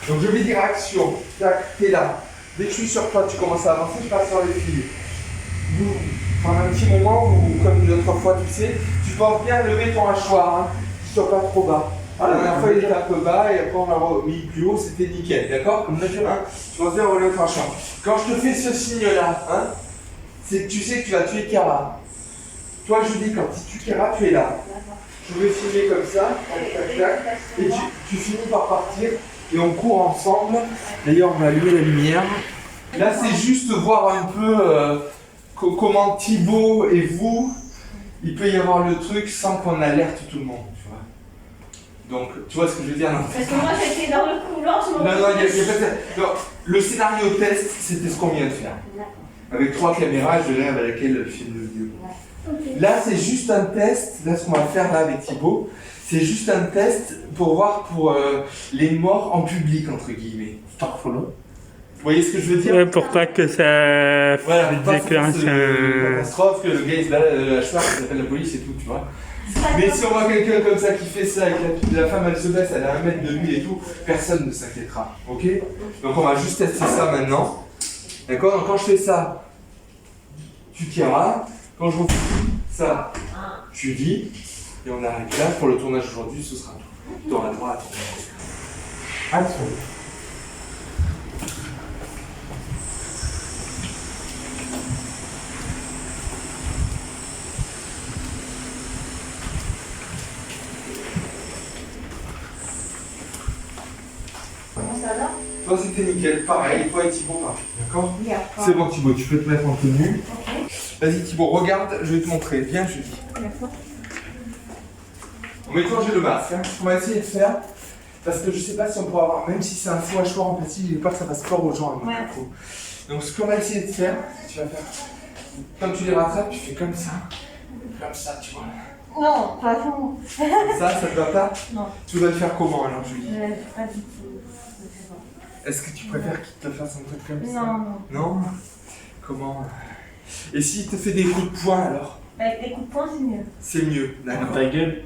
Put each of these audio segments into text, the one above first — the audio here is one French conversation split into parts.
Donc je vais dire action. Tac, t'es là. Dès que je suis sur toi, tu commences à avancer, je passe sur les filles. Vous, pendant un petit moment où, comme l'autre fois, tu sais, tu penses bien lever ton hachoir, hein, qu'il ne soit pas trop bas. La dernière fois, il était un peu bas et après, on l'a remis plus haut, c'était nickel, d'accord? Comme mesure, hein, tu penses bien relever ton hachoir. Quand je te fais ce signe-là, hein, c'est que tu sais que tu vas tuer Chiara. Toi, je dis, quand tu tues Chiara, tu es là. Je vais filmer comme ça, tac, tac, tac, et tu finis par partir et on court ensemble. D'ailleurs, on va allumer la lumière. Là, c'est juste voir un peu comment Thibaut et vous, il peut y avoir le truc sans qu'on alerte tout le monde, tu vois. Donc, tu vois ce que je veux dire? Non. Parce que moi, j'étais dans le couloir, je m'en Non, il n'y a pas de... Non, le scénario test, c'était ce qu'on vient de faire. Avec 3 caméras, je verrai avec laquelle je filme le vidéo. Okay. Là, c'est juste un test. Là, ce qu'on va faire là avec Thibaut, c'est juste un test pour voir pour les morts en public, entre guillemets. Vous voyez ce que je veux dire? Ouais, pour pas que ça déclenche une catastrophe, que le gars il se balade la hachoir, ça s'appelle la police et tout, tu vois. Mais si on voit quelqu'un comme ça qui fait ça, et que la femme elle se baisse, elle a 1 mètre de lui et tout, personne ne s'inquiétera. Ok? Donc on va juste tester ça maintenant. D'accord? Donc quand je fais ça, tu tireras. Quand je refais ça, tu dis. Et on arrête là. Pour le tournage aujourd'hui, ce sera tout. Dans la droite. Action. Toi c'était nickel, pareil, toi et Thibaut pareil, d'accord? C'est bon Thibaut, tu peux te mettre en tenue. Okay. Vas-y Thibaut, regarde, je vais te montrer, viens Julie. D'accord. Mais toi j'ai le masque, hein. On va essayer de faire, parce que je sais pas si on pourra avoir, même si c'est un faux hachoir en plastique, j'ai peur que ça fasse peur aux gens. Ouais. Donc ce qu'on va essayer de faire, tu vas faire, quand tu les rattrapes, tu fais comme ça, tu vois. Non, pas bon. Ça te va pas? Non. Tu voudrais le faire comment alors Julie? Pas du tout. Est-ce que tu préfères qu'il te fasse un truc comme ça? Non. Non? Comment? Et s'il te fait des coups de poing alors? Avec des coups de poing, c'est mieux. C'est mieux, d'accord. Ta gueule.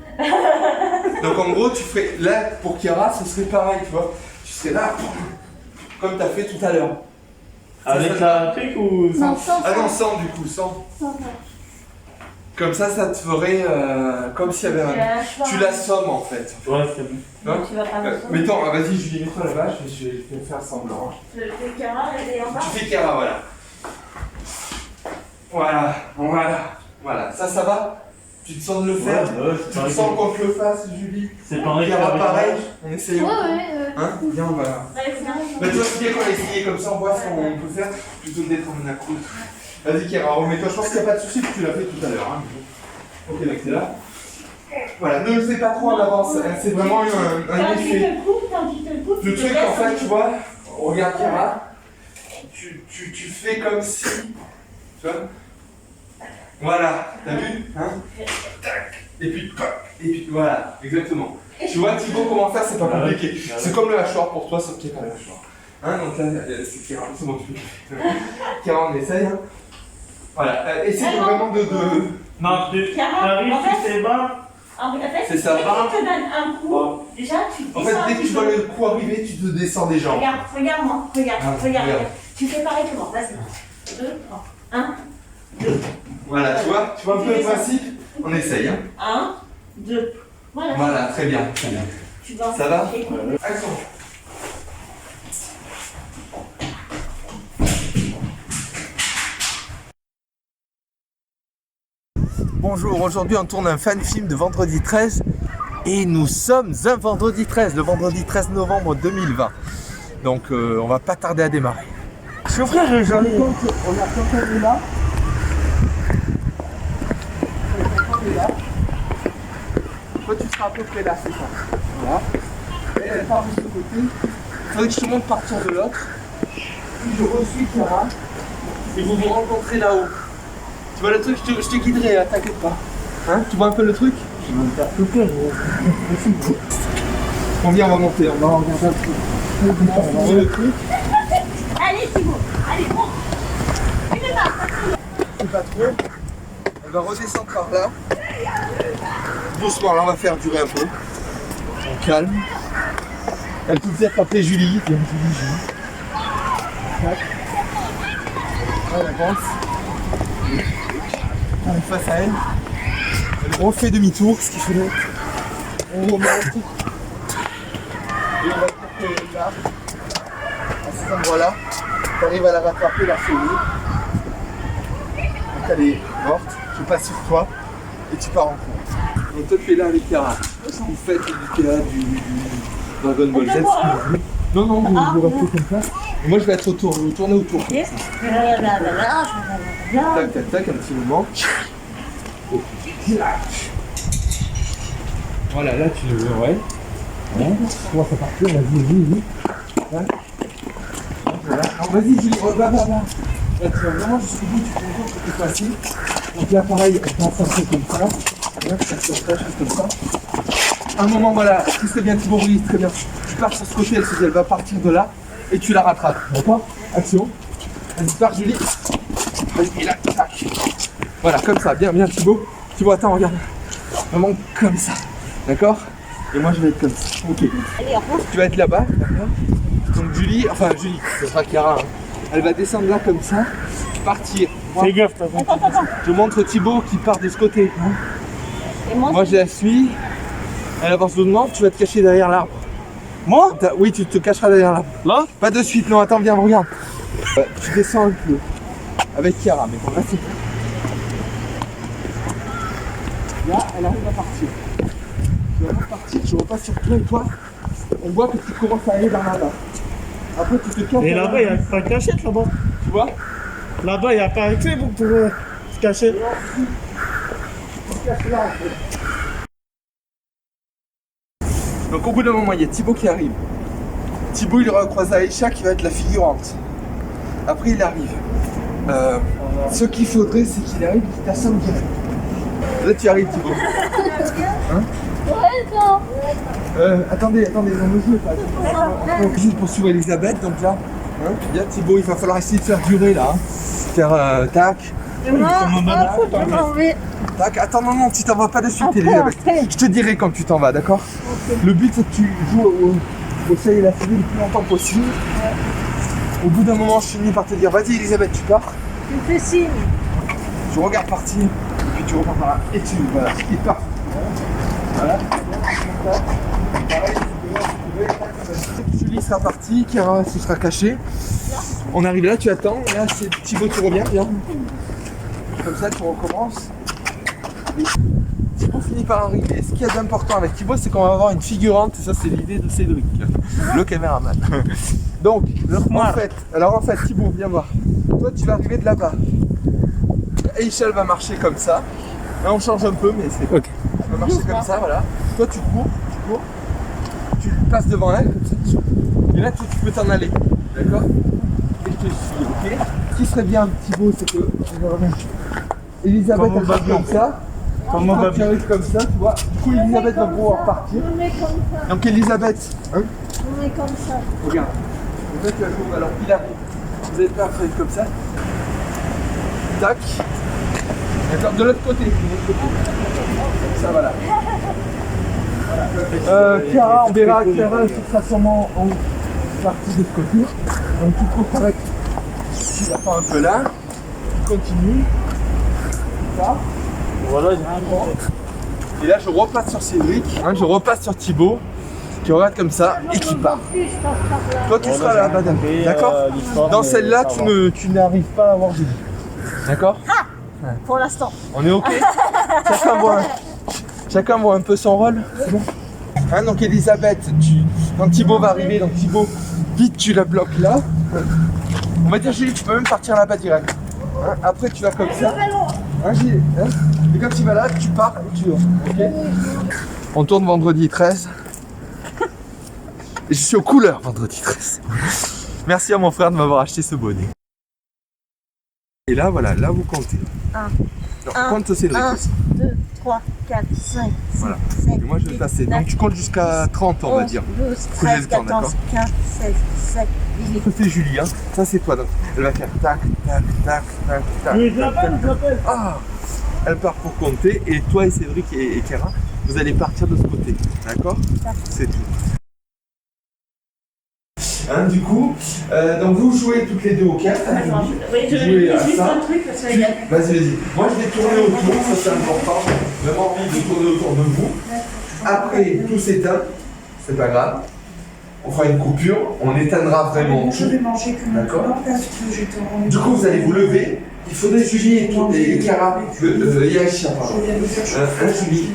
Donc en gros, tu ferais. Là, pour Chiara, ce serait pareil, tu vois. Tu serais là, comme tu as fait tout à l'heure. Avec la truc ou sans? Non, sans. Ah non, sans du coup, sans. Sans. Comme ça te ferait comme s'il y avait un. Tu l'assommes en fait. Ouais, c'est bon. Non, tu vas pas mais attends, vas-y, Julie, mets-toi là-bas, je vais faire semblant. Je fais Chiara, elle est en bas. Tu fais Chiara, voilà. Voilà. Ça va? Tu te sens de le faire? Ouais, tu te sens qu'on te le fasse, Julie? C'est pareil. Chiara, pareil. On essaye. Ouais. Hein? Viens, on va. Mais toi, c'est bien qu'on a essayé comme ça, on voit ce qu'on peut faire plutôt que d'être en accro. Vas-y, Chiara, remets-toi. Je pense qu'il n'y a pas de souci, tu l'as fait tout à l'heure. Hein. Ok, donc c'est là. Voilà, ne le fais pas trop en avance, c'est vraiment un effet. Le truc, en fait, tu vois, regarde Chiara, tu fais comme si, tu vois, voilà, t'as vu, hein, et puis, voilà, exactement. Tu vois, Thibaut, comment faire, c'est pas compliqué. C'est comme le hachoir pour toi, sauf qu'il n'y a pas le hachoir. Hein, donc là, c'est Chiara, c'est bon, tu peux. Chiara, on essaye, hein. Voilà, essaye vraiment de... Non, tu arrives, tu sais pas. En fait, c'est ça. Dès que tu donnes un coup, déjà tu descends. En fait, dès que tu vois le coup arriver, tu te descends des jambes. Regarde-moi, regarde. Tu fais pareil que moi, vas-y. 2, 3. 1, 2. Voilà, tu vois un peu le principe? On essaye, hein. 1, 2. Voilà, très bien. Ça va? Action. Bonjour, aujourd'hui on tourne un fan film de Vendredi 13 et nous sommes un vendredi 13, le vendredi 13 novembre 2020. Donc on va pas tarder à démarrer. Mon frère, j'en ai... On a quelqu'un là. Toi tu seras à peu près là, c'est ça. Voilà. Et elle part de ce côté. Il faudrait que je te montre partir de l'autre. Puis je reçois Chiara et vous vous rencontrez là-haut. Tu vois le truc, je te guiderai, hein, t'inquiète pas. Hein, tu vois un peu le truc? Je vais me faire souper. On vient, on va monter, on va regarder un peu. On voit le truc. Allez Thibaut, allez, bon. C'est pas trop. Elle va redescendre par là. Doucement, là on va faire durer un peu. On calme. Elle peut peut-être appeler Julie. Viens, Julie. Tac. Elle avance. On est face à elle. On refait demi-tour, ce qu'il faudrait. On remonte. Et on va dire que là, à cet endroit-là, tu arrives à la rattraper, la sauver. Donc elle est morte, tu passes sur toi et tu pars en cours. Donc toi tu es là avec Chiara. Vous faites du Chiara, du Dragon Ball Z, ce que vous voulez. Non, vous restez comme ça. Et moi je vais être autour, vous tournez autour. Yes. Tac, tac, tac, un petit moment. Voilà, là tu le ouais. Bon, on va partir, vas-y. Voilà. Alors, vas-y Julie, va. Là tu vas vraiment jusqu'au bout, tu te rends compte que c'est facile. Donc là pareil, on va passer comme ça. Là, tu passes juste comme ça. Un moment, voilà, tout serait bien Thibaut, oui, très bien. Tu pars sur ce côté, elle va partir de là et tu la rattrapes. D'accord? Action. Vas-y, pars Julie. Vas-y, là, tac. Voilà, comme ça, bien Thibaut. Thibaut, attends, regarde. Vraiment comme ça. D'accord? Et moi je vais être comme ça. Ok. Allez, remonte. Tu vas être là-bas, d'accord? Donc Julie, ce sera Chiara. Hein. Elle va descendre là comme ça, partir. Moi, Fais gaffe, t'as Attends. je montre Thibaut qui part de ce côté. Hein. Et moi, Moi je la suis. Elle avance doucement, tu vas te cacher derrière l'arbre. Moi? Oui, tu te cacheras derrière l'arbre. Là? Pas de suite, non, attends, viens, regarde. Tu descends un peu. Avec Chiara, mais bon, là c'est. Là, elle arrive à partir. Tu vas partir, je repasse sur toi et toi. On voit que tu commences à aller vers là-bas. Après, tu te caches. Et là-bas, il n'y a pas de cachette là-bas. Tu vois? Là-bas, il n'y a pas de clé pour pouvoir se cacher. Tu te caches là, en fait. Donc, au bout d'un moment, il y a Thibaut qui arrive. Thibaut, il recroise Aïcha qui va être la figurante. Après, il arrive. Ce qu'il faudrait, c'est qu'il arrive et qu'il t'assomme direct. Là, tu arrives, Thibaut. Hein? Attendez, on ne joue pas. Juste pour suivre Elisabeth, donc là, hein, il y a Thibaut, il va falloir essayer de faire durer là. Hein. Faire tac. Tac, attends, non, tu t'en vas pas de suite, Elisabeth. Je te dirai quand tu t'en vas, d'accord? Le but, c'est que tu joues au soleil et la civile le plus longtemps possible. Au bout d'un moment, je finis par te dire, vas-y, Elisabeth, tu pars. tu me fais signe. Tu regardes partir, puis tu repars par là, et tu, voilà, il part. Voilà. Julie sera partie, Chiara se sera cachée. On arrive là, tu attends, et là c'est Thibaut, tu reviens, viens. Comme ça, tu recommences. Et Thibaut finit par arriver. Ce qu'il y a d'important avec Thibaut, c'est qu'on va avoir une figurante, et ça c'est l'idée de Cédric, le caméraman. Donc, en fait, Thibaut, viens voir. Toi, tu vas arriver de là-bas. Aïcha va marcher comme ça. Là, on change un peu, mais c'est ok. On va marcher comme ça, voilà. Toi, tu cours. Tu passes devant elle, comme ça. Et là, tu peux t'en aller. D'accord? Et je te suis, ok? Ce qui serait bien, Thibaut, c'est que. Elisabeth, elle passe comme ça. Toi, tu arrives comme ça, tu vois. Du coup, Elisabeth va pouvoir partir. On est comme ça. Donc, Elisabeth, hein? On est comme ça. Regarde. En fait, tu vas courir. Alors, il arrive. Vous êtes là, vous faites comme ça. Tac. D'accord, de l'autre côté. Comme ça, voilà. Chiara, on verra. Chiara, elle sera sûrement en partie de ce côté. Donc, tu cours avec. Tu la prends un peu là. Tu continues. Ça. Voilà, j'ai un grand. Et là, je repasse sur Cédric. Hein, je repasse sur Thibaut. Qui regarde comme ça et qui part. Toi, tu seras là, madame. D'accord? Dans celle-là, tu n'arrives pas à avoir Julie. D'accord? Pour l'instant. On est ok? Chacun voit un peu son rôle. C'est bon? Hein, donc Elisabeth, quand Thibaut va arriver, donc Thibaut, vite tu la bloques là. On va dire Julie, tu peux même partir là-bas direct. Hein, après tu vas comme ça. Hein, Julie, hein, et quand tu vas là, tu pars et tu vas. Ok? On tourne vendredi 13. Et je suis aux couleurs vendredi 13. Merci à mon frère de m'avoir acheté ce bonnet. Et là, voilà, là vous comptez. 1, Non, compte Cédric 1, aussi. 2, 3, 4, 5, 6, Voilà. 7, Et moi je vais passer. Donc tu comptes jusqu'à 30, on va dire. 12, Faut que j'ai 13, le temps, 14, 15, 16, 17, 18. Ça c'est Julie, hein. Ça c'est toi. Donc elle va faire tac, tac, tac, tac, tac. Oui, je l'appelle. Ah. Elle part pour compter et toi et Cédric et Chiara, vous allez partir de ce côté. D'accord? C'est tout. Hein, du coup, donc vous jouez toutes les deux au cartes. Hein, Attends, oui, je Jouez vais à juste ça. un truc parce que Vas-y, vas-y. Moi, je vais tourner autour, ça c'est important. J'ai vraiment envie de tourner autour de vous. Après, tout s'éteint, c'est pas grave. On fera une coupure, on éteindra vraiment Je tout. vais manger que D'accord. maintenant parce que j'étais en Du coup, vous allez vous lever. Il faudrait Julie et Cara, et Aïcha, pardon. Je viens de faire Julie,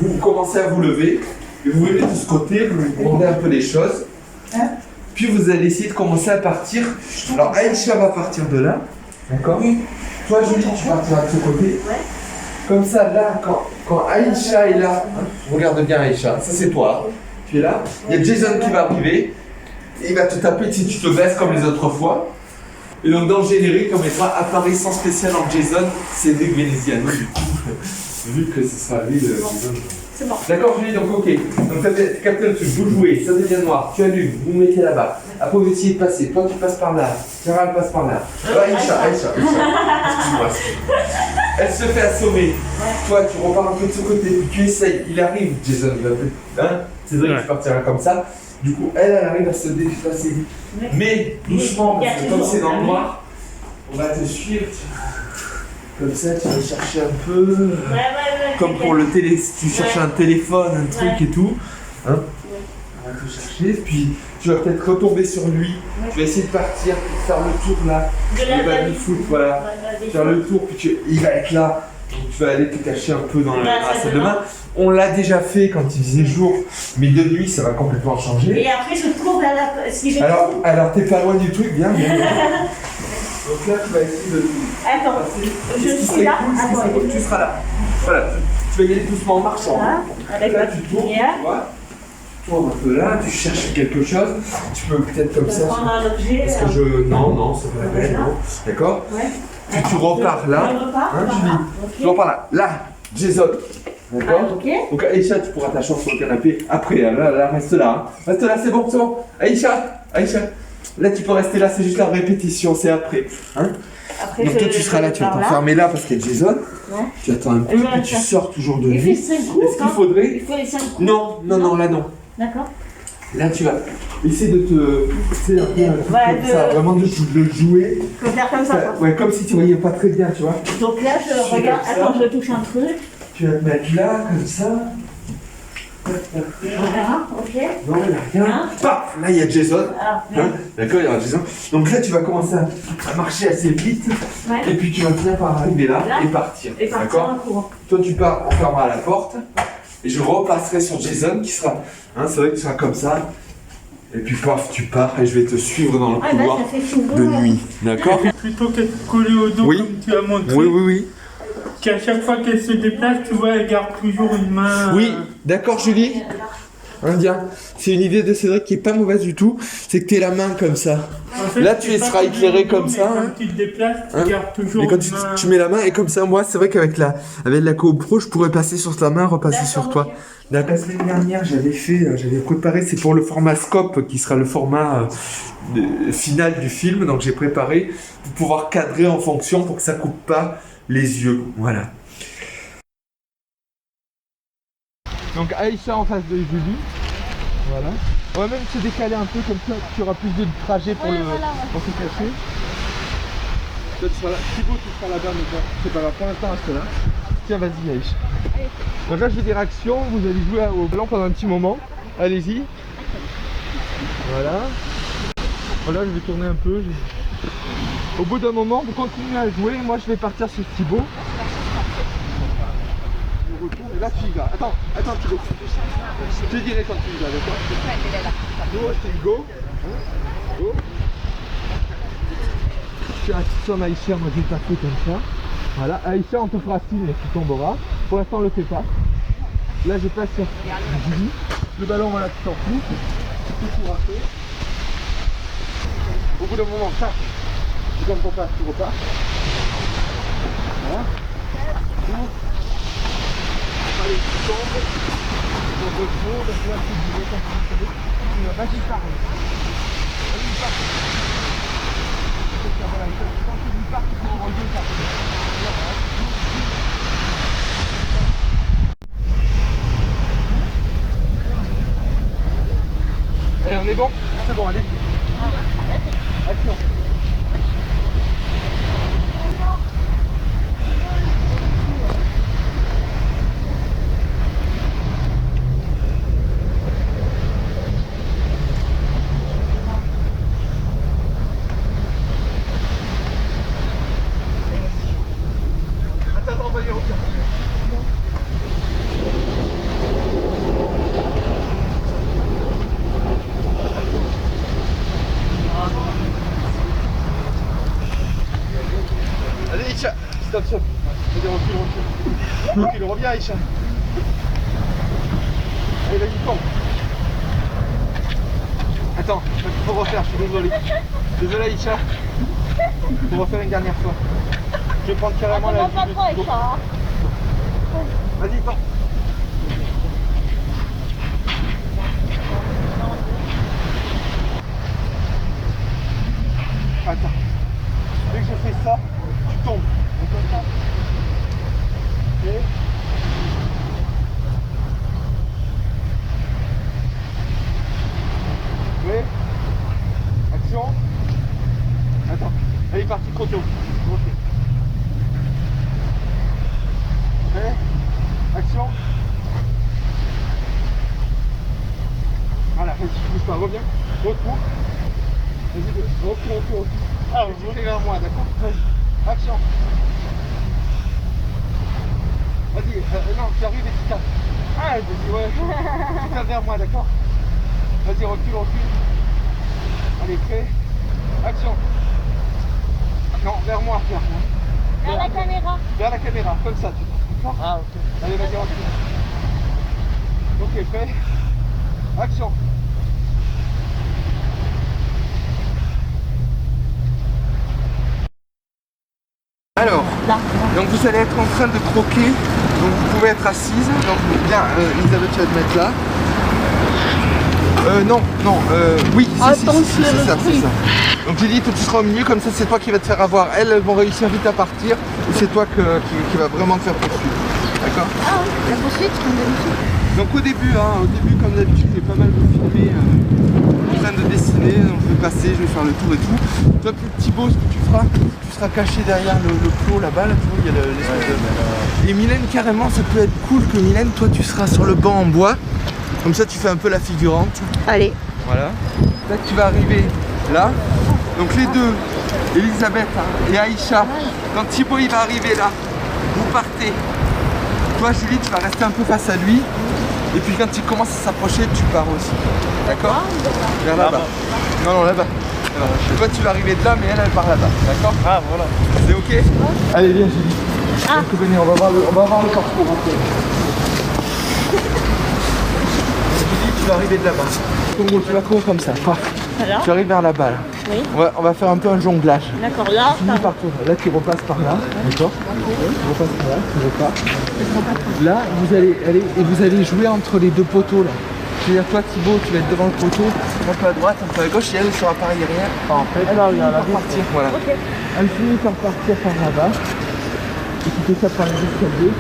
vous commencez à vous lever, et vous venez de ce côté, vous demandez un peu les choses. Hein? Puis vous allez essayer de commencer à partir. Alors Aïcha va partir de là, d'accord? Oui. Toi Julie, tu partiras de ce côté. Ouais. Comme ça, là, quand Aïcha est là, hein, regarde bien Aïcha, ça c'est toi. Tu es là, il y a Jason qui va arriver, et il va te taper si tu te baisses comme les autres fois. Et donc dans le générique, on mettra apparition spéciale en Jason, Cédric Vénéziano du coup, vu que ce sera lui le Jason. c'est bon. D'accord Julie, donc ok. Donc t'as capté le truc, vous jouez, ça devient noir, tu allumes, vous mettez là-bas. Après vous essayez de passer, toi tu passes par là, Cara elle passe par là. Aïcha, excuse-moi. Elle se fait assommer. Toi tu repars un peu de ce côté, puis tu essayes, il arrive, Jason, il va peut-être. Hein, Cédric Ouais. tu partiras comme ça. Du coup, elle arrive à se déplacer. Mais doucement, parce que comme c'est dans le noir, on va te suivre. Comme ça, tu vas chercher un peu. Comme pour le télé, si tu cherches un téléphone, un truc et tout. Hein, on va te chercher, puis tu vas peut-être retomber sur lui. Tu vas essayer de partir, puis faire le tour là. Le baby foot, voilà. Faire le tour, puis il va être là. Donc tu vas aller te cacher un peu dans la salle de bain. On l'a déjà fait quand il faisait jour, mais de nuit ça va complètement changer. Et après, je trouve si j'ai Alors t'es pas loin du truc, bien. Donc là tu vas essayer de. Attends, passer. je suis là. Attends, Tu seras là. Voilà, tu vas y aller doucement en marchant. Voilà, avec Là la tu tournes, lumière. tu vois. Tu tournes un peu là, tu cherches quelque chose. Tu peux peut-être comme ça. Prendre un objet. Parce que je. Non, c'est pas la peine, non. D'accord. Ouais. Puis tu repars là. On repart. Hein, Julie. Ok. Tu repars là. Là, Jason. D'accord. Ah, ok. Donc Aïcha, tu pourras t'asseoir sur le canapé. Après, là, reste là. Hein. Reste là, c'est bon, c'est bon. Aïcha, là tu peux rester là, c'est juste la répétition, c'est après. Hein. Après, Donc toi tu seras là, tu vas t'enfermer là parce qu'il y a Jason. Ouais. Tu attends un peu, Ouais, puis tu ça. sors toujours de Il fait nuit. 5 coups. Est-ce qu'il faudrait. Il faut les 5 coups. Non, là non. D'accord. Là tu vas essayer de te. Tu sais, un peu un truc Ouais, comme ça, vraiment de le jouer. Il faut faire comme ça. quoi. Ouais, comme si tu voyais pas très bien, tu vois. Donc là, je fais regarde. comme ça. Attends, je touche un truc. Tu vas te mettre là, comme ça. Voilà, ok. Non, il n'y a rien. Hein. Paf, là il y a Jason. Ah, Hein, d'accord, il y a Jason. Donc là, tu vas commencer à marcher assez vite. ouais. Et puis tu vas finir par arriver là, Là. et partir. Et partir D'accord. en courant. Toi, tu pars, on fermera la porte. Et je repasserai sur Jason qui sera. Hein, c'est vrai que tu seras comme ça. Et puis paf, tu pars et je vais te suivre dans le Ah, là, couloir ça fait film de nuit. D'accord. Plutôt qu'être collée au dos Oui. comme tu as montré, Oui. qu'à chaque fois qu'elle se déplace, tu vois, elle garde toujours une main. Oui, d'accord, Julie. Hein, bien. C'est une idée de Cédric qui est pas mauvaise du tout. C'est que tu aies la main comme ça. En fait, Là, c'est tu pas seras collé éclairé au dos, comme mais ça, Quand hein. tu te déplaces, tu Hein. gardes toujours Et quand une main. tu mets la main, et comme ça, moi, c'est vrai qu'avec la GoPro, je pourrais passer sur ta main, repasser sur toi. La semaine dernière, j'avais préparé, c'est pour le format scope qui sera le format final du film. Donc j'ai préparé pour pouvoir cadrer en fonction pour que ça coupe pas les yeux. Voilà. Donc Aïcha en face de Julie. Voilà. On va même se décaler un peu comme ça, tu auras plus de trajet pour pour se cacher. Toi tu seras là. Thibaut, tu seras là-bas, mais bon, c'est pas grave, pour l'instant reste là. Tiens, vas-y Aïcha. Donc là je vais dire action, vous allez jouer au ballon pendant un petit moment. Allez-y. Voilà. Voilà, je vais tourner un peu. Au bout d'un moment, vous continuez à jouer. Moi je vais partir sur Thibaut. Je retourne et là tu y vas. Attends Thibaut. Je te dirai quand tu y vas, d'accord? Go, c'est go. Hein, go. Tu as Aïcha, moi je vais taper comme ça. Voilà, Aïcha, on te fera signe et tu tomberas. Pour l'instant, on le fait pas. Là, je passe sur Julie. Le ballon, voilà, tu t'en fous. Tu peux tout rater. Au bout d'un moment, ça, tu donnes ton passe, tu repars. Voilà. Allez, tu tombes. Tu retournes. Donc là, tu dis, tu vas pas y parler. Vas-y, pars. Voilà, quand tu dis pars, tu peux relever ça. Allez, on est bon? C'est bon, allez. Vas-y, recule. Recule, reviens Aïcha. Allez, vas-y, tombe. Attends, faut refaire, je suis désolé. Désolé Aïcha. Faut refaire une dernière fois. Je vais prendre carrément la... pas trop avec ça. Hein. Vas-y, pars. Attends. Dès que je fais ça, tu tombes. Ok. Oui. Action. Attends. Elle est partie trop tôt. Ok. Prêt. Action. Voilà, vas-y, bouge pas, reviens. Retour. Vas-y, retour. Ah, vous fais vers moi, d'accord. Vas-y. Action. Vas-y, non, tu arrives et tu tapes. Ah, vas-y, ouais. Tu tapes vers moi, d'accord. Vas-y, recule. Allez, prêt. Action. Non, vers moi. Vers la caméra. Vers la caméra, comme ça, tu d'accord. Ah, ok. Allez, vas-y, recule. Ok, prêt. Action. Alors, donc vous allez être en train de croquer, donc vous pouvez être assise, donc bien, Elisabeth, tu vas te mettre là. Oui, c'est ça. Donc j'ai dit que tu seras au milieu, comme ça c'est toi qui vas te faire avoir. Elles vont réussir vite à partir, et c'est toi qui va vraiment te faire poursuivre. D'accord? Ah oui, la poursuite comme d'habitude. Donc au début comme d'habitude, j'ai pas mal de filmer en train de dessiner, donc je vais passer, je vais faire le tour et tout. Toi Thibaut, ce que tu feras, tu seras caché derrière le plot là-bas, là, tu vois, il y a l'espèce de... Et Mylène, carrément, ça peut être cool que Mylène, toi tu seras sur le banc en bois, comme ça tu fais un peu la figurante. Allez. Voilà. Là tu vas arriver là, donc les deux, Elisabeth et Aïcha, quand Thibaut il va arriver là, vous partez. Toi Julie, tu vas rester un peu face à lui. Et puis quand il commence à s'approcher, tu pars aussi. D'accord? Vers là-bas. Non, là-bas. Toi tu vas arriver de là, mais elle part là-bas. D'accord? Ah voilà. C'est ok? Allez viens Julie. Donc, venez, on va voir le parcours après. Julie, tu vas arriver de là-bas. Tu vas courir comme ça. Alors? Tu arrives vers là-bas. Là. Oui. On va faire un peu un jonglage. D'accord, là. Tu finis par toi. Là tu repasses par là. D'accord? Tu repasses par là, tu repars. Là, vous allez jouer entre les deux poteaux là. C'est-à-dire toi Thibaut, tu vas être devant le poteau, un peu à droite, un peu à gauche, et elle sera par arrière. En fait, elle va partir. Voilà. Ok. Elle finit par partir par là-bas. Et tu fais ça par les escaliers.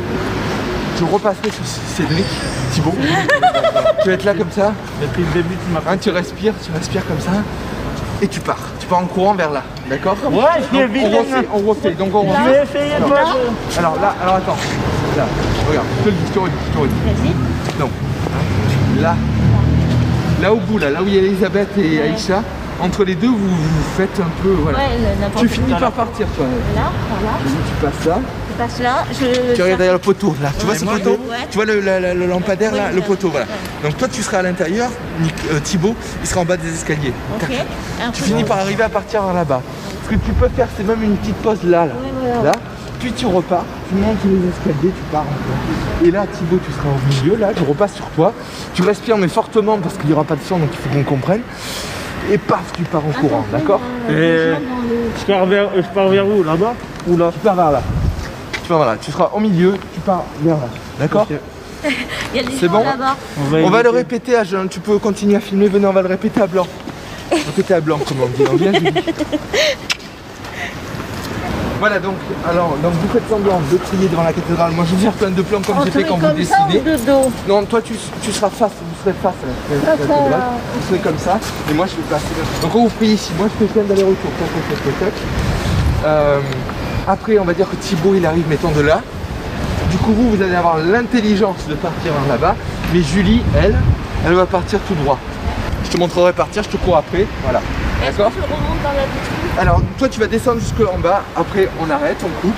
Je repasserai sur Cédric, Thibaut. Tu vas être là comme ça. Depuis le début, tu m'as... Tu respires comme ça. Et tu pars en courant vers là. D'accord? Ouais, je vais vite. On refait. Donc on refait. Je vais essayer de voir. Alors attends. Là, regarde, je te le dis. Vas-y. Donc, là au bout, là où il y a Elisabeth et Aïcha, entre les deux, vous faites un peu, voilà. Ouais, n'importe Tu finis par partir, toi. Là, par là. Tu passes là. Je passe là. Tu regardes derrière le poteau, là. Tu vois ce poteau? Ouais. Tu vois le lampadaire, là, Oui, le poteau, voilà. ouais. Donc toi, tu seras à l'intérieur, Thibaut, il sera en bas des escaliers. Ok. Tu finis par arriver à partir vers là-bas. Ce que tu peux faire, c'est même une petite pause là. Ouais, voilà. Là. Puis tu repars, tu montes les escaliers, tu pars encore. Et là, Thibaut, tu seras au milieu, là, je repasse sur toi. Tu respires, mais fortement, parce qu'il n'y aura pas de son, donc il faut qu'on comprenne. Et paf, tu pars en courant, d'accord? Je pars vers où? Là-bas? Ou là? Tu pars vers là. Tu pars vers là. Tu seras au milieu, tu pars vers là. D'accord? Ok. Il y a des C'est gens bon? là-bas. On va le répéter à jeun. Tu peux continuer à filmer, venez, on va le répéter à blanc. Répéter à blanc, comme on dit. On vient, Julie. Voilà, donc vous faites semblant de prier devant la cathédrale. Moi je vais faire plein de plans comme j'ai fait quand vous dessinez. De dos. Non, toi tu seras face, vous serez face à la cathédrale. Vous serez comme ça, et moi je vais passer là. Donc quand vous priez ici, moi je fais plein d'aller-retour. Après on va dire que Thibaut il arrive mettons de là. Du coup vous allez avoir l'intelligence de partir vers là-bas. Mais Julie, elle va partir tout droit. Je te montrerai partir, je te cours après. Voilà. D'accord? Je remonte dans la vitrine. Alors toi tu vas descendre jusque en bas, après on arrête, on coupe,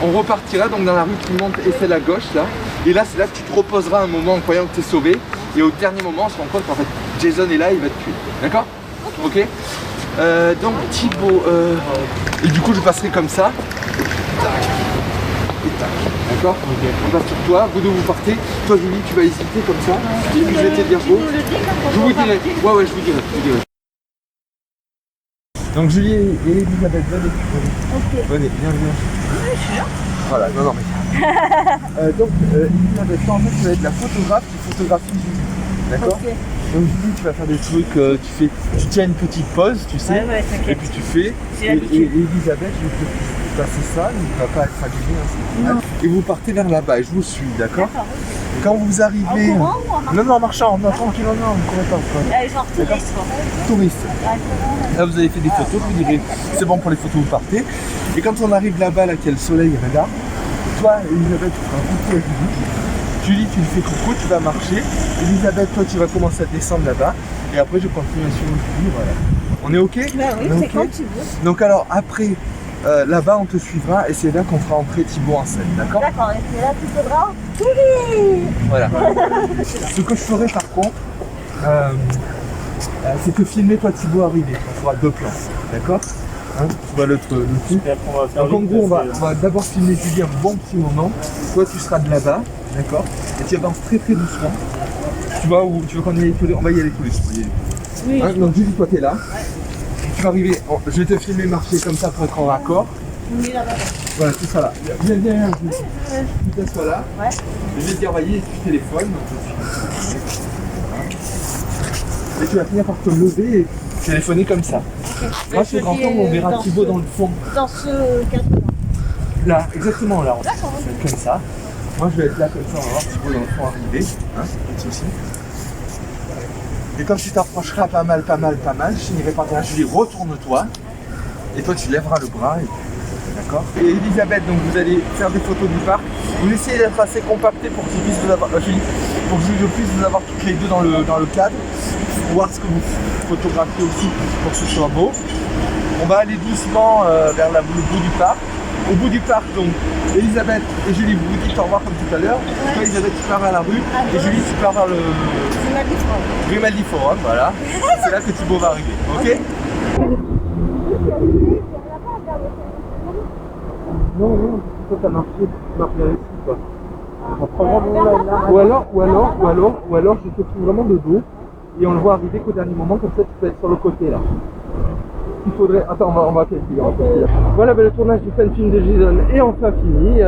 on repartira donc dans la rue qui monte et celle à gauche là. Et là c'est là que tu te reposeras un moment en croyant que tu es sauvé. Et au dernier moment on se rend compte qu'en fait Jason est là, il va te tuer. D'accord? Ok. Donc Thibaut, et du coup je passerai comme ça. Et D'accord. Ok. On passe sur toi, vous deux vous partez. Toi Julie, tu vas hésiter comme ça. Et puis je vais te dire go. Je vous dirai. Ouais, je vous dirai. Donc Julie et Elisabeth, venez. Ok. Venez, viens. Voilà, non mais. Donc Elisabeth, toi en fait tu vas être la photographe qui photographie Julie. D'accord. Ok. Donc Julie, tu vas faire des trucs, tu tiens une petite pause, tu sais, Ouais, et t'inquiète. puis tu fais. J'ai Et l'habitude. Elisabeth, je vais te passer ça, il ne va pas être habillé ainsi. Et vous partez vers là-bas et je vous suis, d'accord. D'accord. Et quand vous arrivez. En courant ou en marchant? Non, en marchant, non, tranquille, non, vous ne courez pas, vous courez Genre touriste, quoi. pas. Touriste. Ouais. Là, vous avez fait des photos, je vous direz, c'est bon pour les photos, vous partez. Et quand on arrive là-bas, là, qu'il y a le soleil, regarde, toi, Elisabeth, tu feras un coucou à Julie. Julie, tu lui fais coucou, tu vas marcher. Elisabeth, toi, tu vas commencer à descendre là-bas. Et après, je continue sur Julie, voilà. On est OK? Bah oui, On est c'est OK. quand tu veux. Donc alors, après, là-bas, on te suivra et c'est là qu'on fera entrer Thibaut en scène, d'accord? D'accord, et puis là, tu faudras courir. Voilà. Ce que je ferai, par contre, c'est te filmer, toi, Thibaut, arriver. On fera 2 plans, d'accord? Hein, tu vois le truc. Et après, on va faire Donc en vite gros, on parce va d'abord filmer Julie un bon petit moment. Toi, tu seras de là-bas, d'accord? Et tu avances très doucement. Tu vois où tu veux qu'on y aille tous les... On va y aller tous les deux. on va y aller. Oui. Hein, donc Julie, toi, t'es là. Tu vas arriver. Je vais te filmer marcher comme ça pour être en raccord. On est là-bas. Voilà, c'est ça là. Viens, Julie. Tu t'assois là. Ouais. Je vais te dire, voyez, tu téléphones. Et tu vas finir par te lever et téléphoner comme ça. Moi, je grand temps, on verra Thibaut dans le fond. Dans ce cadre-là. Là, exactement là. D'accord. Ça va être comme ça. Moi, je vais être là comme ça, on va voir Thibaut dans le fond arriver. Hein, pas de soucis. Et quand tu t'approcheras pas mal, je finirai par dire, Julie, retourne-toi. Et toi, tu lèveras le bras. D'accord. Et Elisabeth, donc vous allez faire des photos du parc. Vous essayez d'être assez compacté pour qu'il puisse vous avoir, Julie, pour que je puisse vous avoir toutes les deux dans le cadre. Pour voir ce que vous photographiez aussi pour que ce soit beau. On va aller doucement vers le bout du parc. Au bout du parc, donc, Elisabeth et Julie, vous vous dites au revoir comme tout à l'heure. Toi, Elisabeth, tu pars vers la rue. Et Julie, tu pars vers le Grimaldi Forum, voilà. C'est là que Thibaut va arriver, ok? Non, toi t'as marché, tu marches vers ici, quoi. Ou alors, je te filme vraiment de dos. Et on le voit arriver qu'au dernier moment, comme ça tu peux être sur le côté là. Il faudrait. Attends, on va calculer. Voilà, le tournage du fan film de Jason est enfin fini.